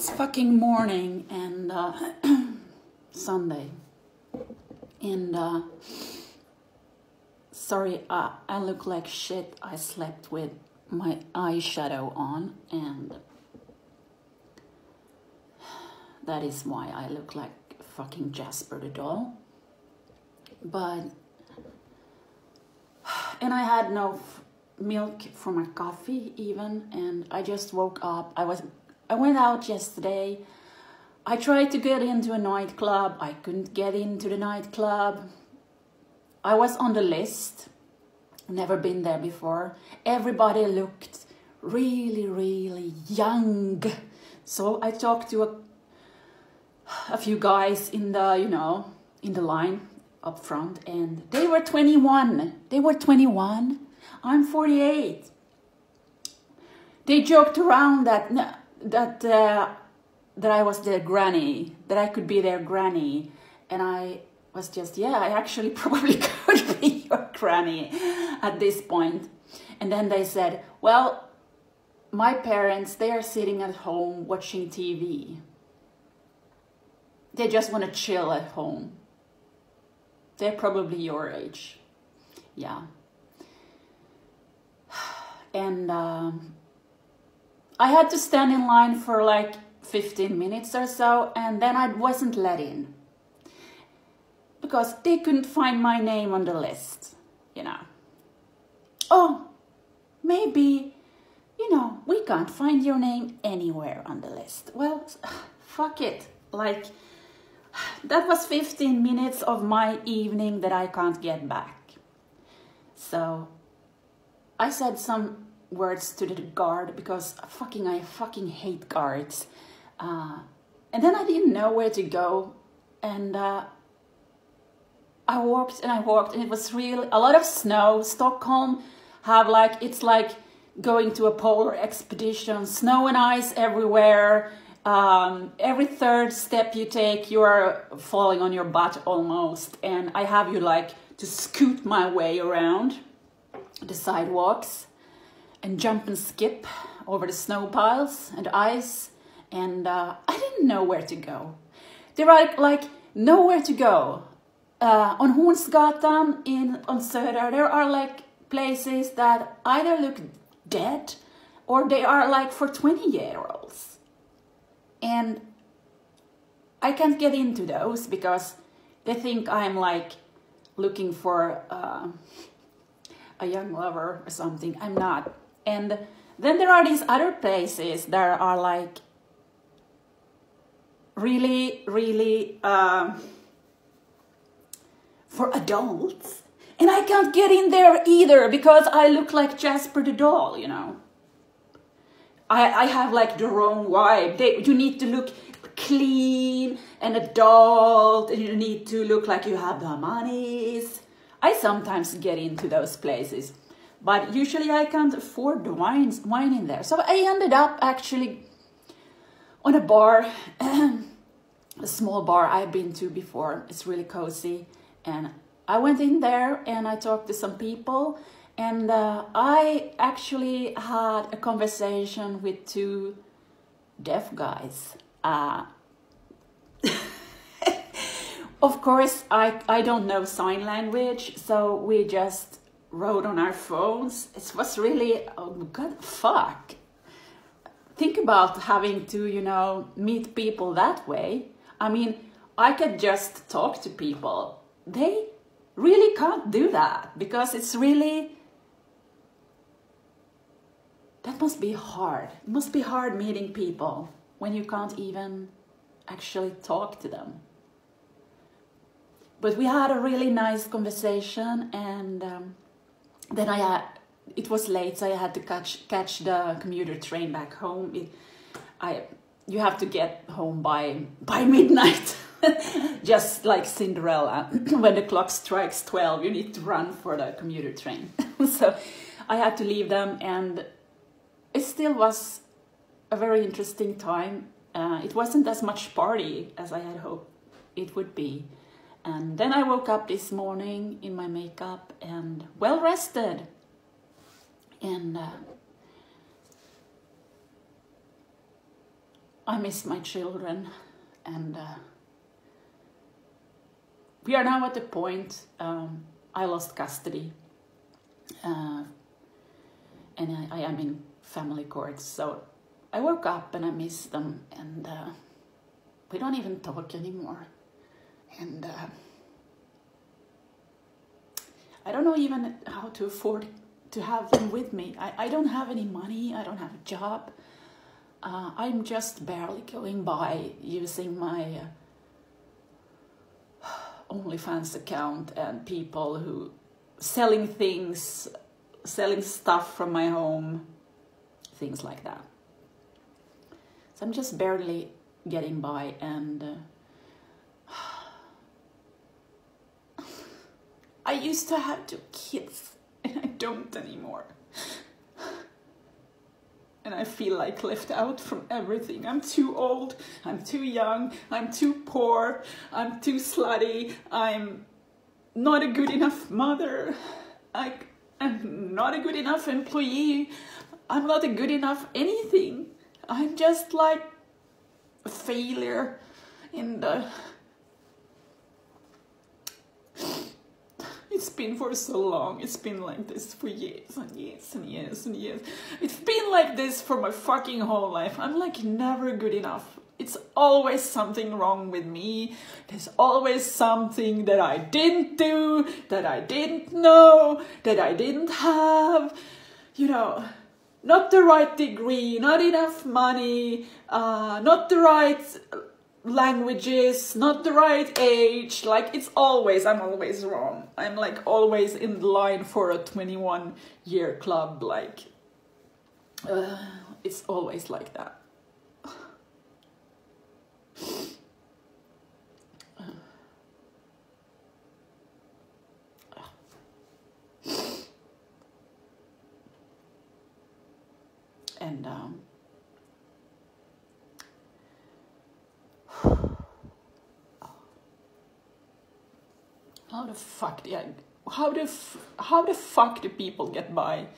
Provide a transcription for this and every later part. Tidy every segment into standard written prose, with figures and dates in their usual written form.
It's fucking morning and Sunday. And sorry, I look like shit. I slept with my eyeshadow on, and that is why I look like fucking Jasper the doll. And I had no milk for my coffee even, and I just woke up. I went out yesterday. I tried to get into a nightclub. I couldn't get into the nightclub. I was on the list. Never been there before. Everybody looked really, really young. So I talked to a few guys in the, in the line up front, and they were 21. They were 21. I'm 48. They joked around that I was their granny, that I could be their granny, and I was just, yeah, I actually probably could be your granny at this point. And then they said, well, my parents, they are sitting at home watching TV. They just want to chill at home. They're probably your age. Yeah. And I had to stand in line for like 15 minutes or so, and then I wasn't let in. Because they couldn't find my name on the list, Oh, maybe, we can't find your name anywhere on the list. Well, fuck it. Like, that was 15 minutes of my evening that I can't get back. So I said some words to the guard because I fucking hate guards. And then I didn't know where to go. And I walked and it was really a lot of snow. Stockholm it's like going to a polar expedition, snow and ice everywhere. Every third step you take, you are falling on your butt almost. And I have to scoot my way around the sidewalks and jump and skip over the snow piles and ice. And I didn't know where to go. There are nowhere to go. On Hornsgatan on Söder, there are places that either look dead or they are for 20-year-olds. And I can't get into those because they think I'm looking for a young lover or something. I'm not. And then there are these other places that are really, really for adults. And I can't get in there either because I look like Jasper the doll, I have the wrong vibe. You need to look clean and adult, and you need to look like you have the monies. I sometimes get into those places, but usually I can't afford the wine in there. So I ended up actually on a bar, a small bar I've been to before. It's really cozy. And I went in there and I talked to some people, and I actually had a conversation with two deaf guys. Of course, I don't know sign language, so we just wrote on our phones. It was really, oh God, fuck. Think about having to, meet people that way. I mean, I could just talk to people. They really can't do that because it's really, that must be hard. It must be hard meeting people when you can't even actually talk to them. But we had a really nice conversation, and then it was late, so I had to catch the commuter train back home. You have to get home by midnight. Just like Cinderella, when the clock strikes 12, you need to run for the commuter train. So I had to leave them, and it still was a very interesting time. It wasn't as much party as I had hoped it would be. And then I woke up this morning in my makeup and well rested. And I miss my children, and we are now at the point, I lost custody, and I am in family court, so I woke up and I miss them, and we don't even talk anymore, and I don't know even how to afford to have them with me. I don't have any money, I don't have a job. I'm just barely going by using my OnlyFans account and people who selling things, selling stuff from my home, things like that. So I'm just barely getting by, and I used to have 2 kids and I don't anymore. And I feel like left out from everything. I'm too old, I'm too young, I'm too poor, I'm too slutty, I'm not a good enough mother, I'm not a good enough employee, I'm not a good enough anything. I'm just like a failure in the... It's been for so long. It's been like this for years and years and years and years. It's been like this for my fucking whole life. I'm like never good enough. It's always something wrong with me. There's always something that I didn't do, that I didn't know, that I didn't have. You know, not the right degree, not enough money, not the right languages, not the right age. Like, it's always, I'm always wrong. I'm like always in line for a 21-year club. Like, it's always like that. And how the fuck do how the fuck do people get by?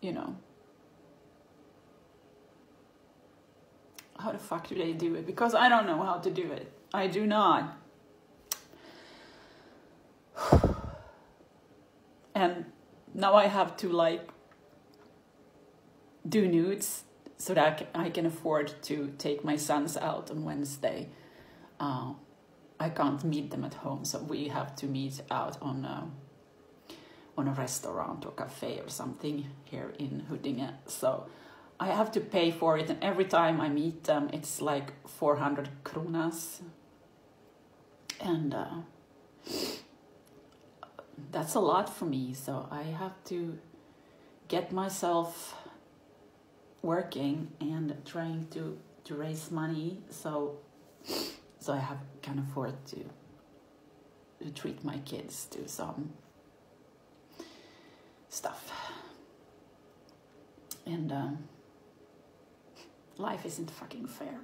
You know, how the fuck do they do it? Because I don't know how to do it. I do not. And now I have to like do nudes so that I can afford to take my sons out on Wednesday. I can't meet them at home, so we have to meet out on a restaurant or cafe or something here in Huddinge. So I have to pay for it, and every time I meet them, it's like 400 kronas. And that's a lot for me, so I have to get myself working and trying to raise money so I can afford to treat my kids to some stuff. And life isn't fucking fair.